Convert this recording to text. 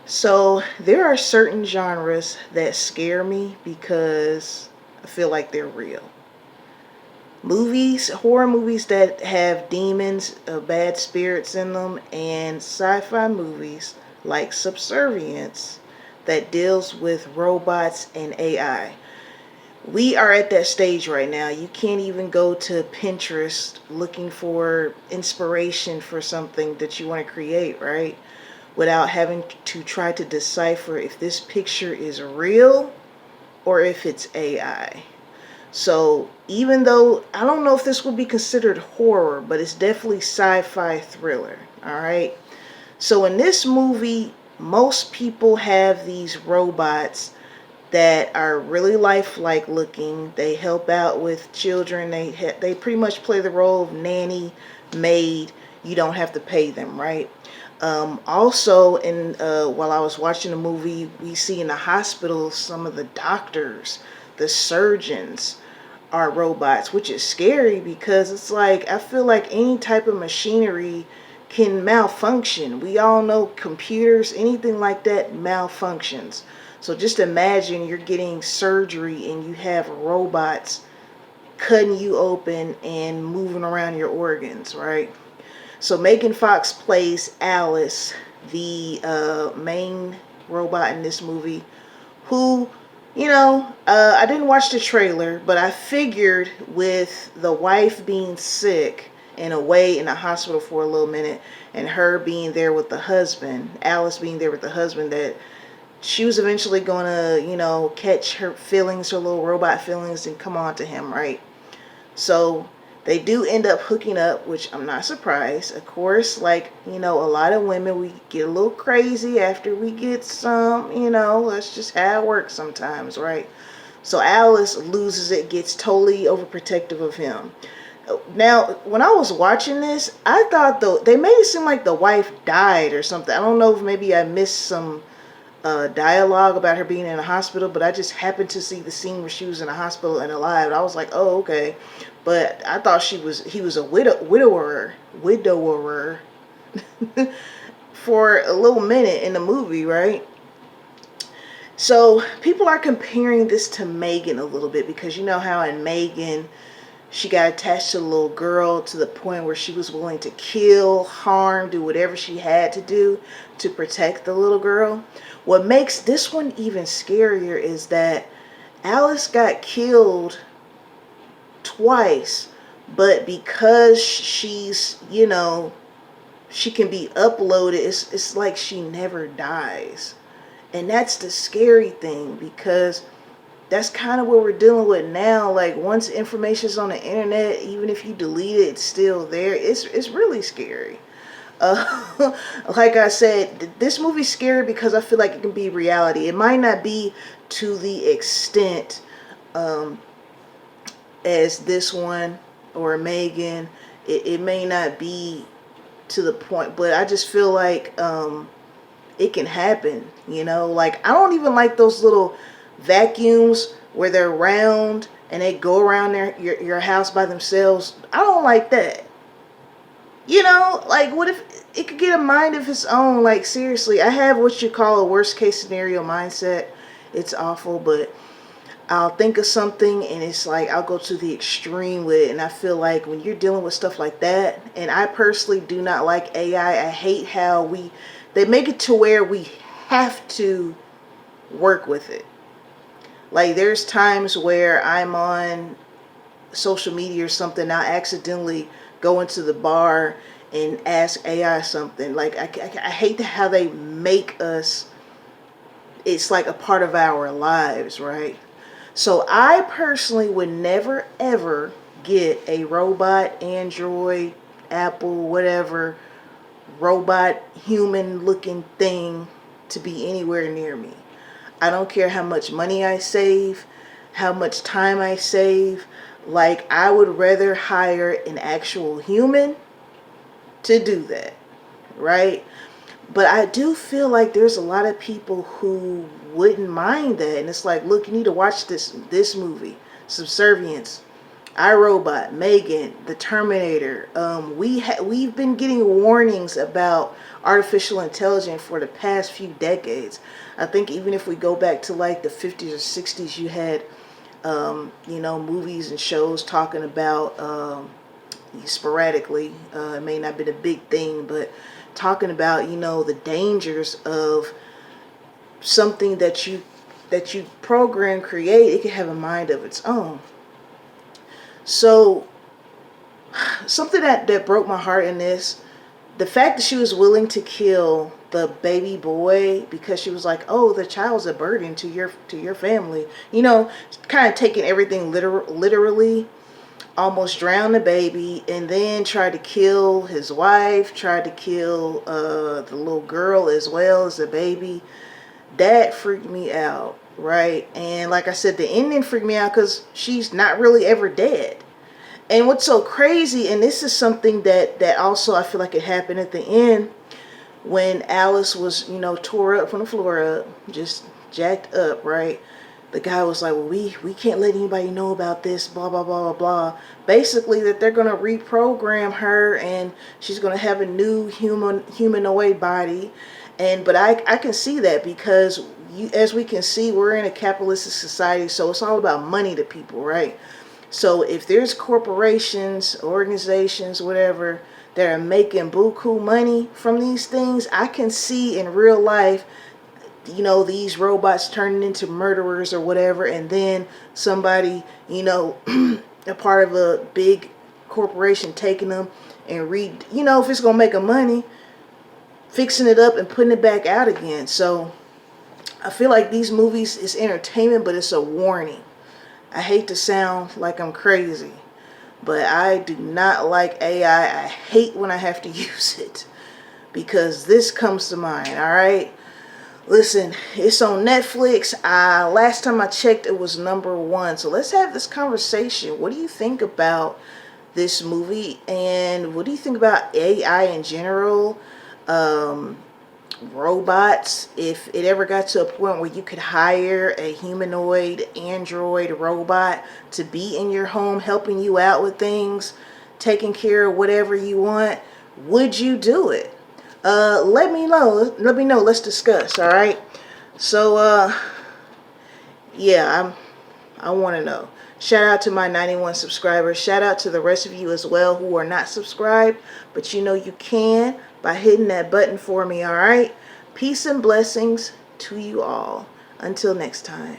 So there are certain genres that scare me because I feel like they're real. Movies, horror movies that have demons, bad spirits in them, and sci-fi movies like Subservience that deals with robots and AI. We are at that stage right now. You can't even go to Pinterest looking for inspiration for something that you want to create, right? Without having to try to decipher if this picture is real or if it's AI. So, even though I don't know if this would be considered horror, but it's definitely sci fi thriller, all right? So, in this movie, most people have these robots that are really lifelike looking. They help out with children. They pretty much play the role of nanny, maid. You don't have to pay them, right? Also, in while I was watching the movie, we see in the hospital some of the doctors, the surgeons are robots, which is scary because it's like I feel like any type of machinery can malfunction. We all know computers, anything like that malfunctions. So just imagine you're getting surgery and you have robots cutting you open and moving around your organs, right? So Megan Fox plays Alice, the main robot in this movie, who, I didn't watch the trailer, but I figured with the wife being sick and away in the hospital for a little minute, and her being there with the husband, Alice being there with the husband, that she was eventually going to, catch her feelings, her little robot feelings, and come on to him, right? So they do end up hooking up, which I'm not surprised. Of course, like, a lot of women, we get a little crazy after we get some, that's just how it works sometimes, right? So Alice loses it, gets totally overprotective of him. Now, when I was watching this, I thought though they made it seem like the wife died or something. I don't know if maybe I missed some dialogue about her being in a hospital, but I just happened to see the scene where she was in a hospital and alive. And I was like, oh, okay. But I thought he was a widower for a little minute in the movie, right? So people are comparing this to Megan a little bit because you know how in Megan she got attached to the little girl to the point where she was willing to kill, harm, do whatever she had to do to protect the little girl. What makes this one even scarier is that Alice got killed twice, but because she can be uploaded, it's like she never dies. And that's the scary thing because that's kind of what we're dealing with now. Like once information's on the internet, even if you delete it, it's still there. It's really scary. Like I said, this movie's scary because I feel like it can be reality. It might not be to the extent um, as this one or Megan. It may not be to the point, but I just feel like it can happen. Like I don't even like those little vacuums where they're round and they go around your house by themselves. I don't like that. Like what if it could get a mind of its own? Like seriously, I have what you call a worst case scenario mindset. It's awful, but I'll think of something and it's like I'll go to the extreme with it. And I feel like when you're dealing with stuff like that, and I personally do not like AI. I hate how they make it to where we have to work with it. Like there's times where I'm on social media or something, I accidentally go into the bar and ask AI something. Like I hate how they make us. It's like a part of our lives, right? So I personally would never ever get a robot, Android, Apple, whatever robot, human looking thing to be anywhere near me. I don't care how much money I save, how much time I save. Like, I would rather hire an actual human to do that, right? But I do feel like there's a lot of people who wouldn't mind that. And it's like, look, you need to watch this movie, Subservience. iRobot, Megan, the Terminator. We've been getting warnings about artificial intelligence for the past few decades. I think even if we go back to like the 50s or 60s, you had movies and shows talking about sporadically. It may not have been a big thing, but talking about the dangers of something that you program, create. It can have a mind of its own. So something that broke my heart in this, the fact that she was willing to kill the baby boy because she was like, oh, the child's a burden to your family. Kind of taking everything literally, almost drowned the baby, and then tried to kill his wife, tried to kill the little girl as well as the baby. That freaked me out, right? And like I said, the ending freaked me out because she's not really ever dead. And what's so crazy, and this is something that also I feel like it happened at the end when Alice was, tore up from the floor up, just jacked up, right? The guy was like, well, we can't let anybody know about this, blah, blah, blah, blah, blah. Basically, that they're going to reprogram her and she's going to have a new humanoid body. But I can see that because, as we can see, we're in a capitalistic society, so it's all about money to people, right? So if there's corporations, organizations, whatever, that are making buku money from these things, I can see in real life, these robots turning into murderers or whatever, and then somebody, a part of a big corporation taking them and if it's going to make them money, fixing it up and putting it back out again. So I feel like these movies is entertainment, but it's a warning. I hate to sound like I'm crazy, but I do not like AI. I hate when I have to use it because this comes to mind, all right? Listen, it's on Netflix. Last time I checked, it was #1. So let's have this conversation. What do you think about this movie? And what do you think about AI in general? Robots, if it ever got to a point where you could hire a humanoid android robot to be in your home helping you out with things, taking care of whatever you want, would you do it? Let me know, let's discuss. All right, so yeah, I want to know. Shout out to my 91 subscribers. Shout out to the rest of you as well who are not subscribed, but you can by hitting that button for me, all right? Peace and blessings to you all. Until next time.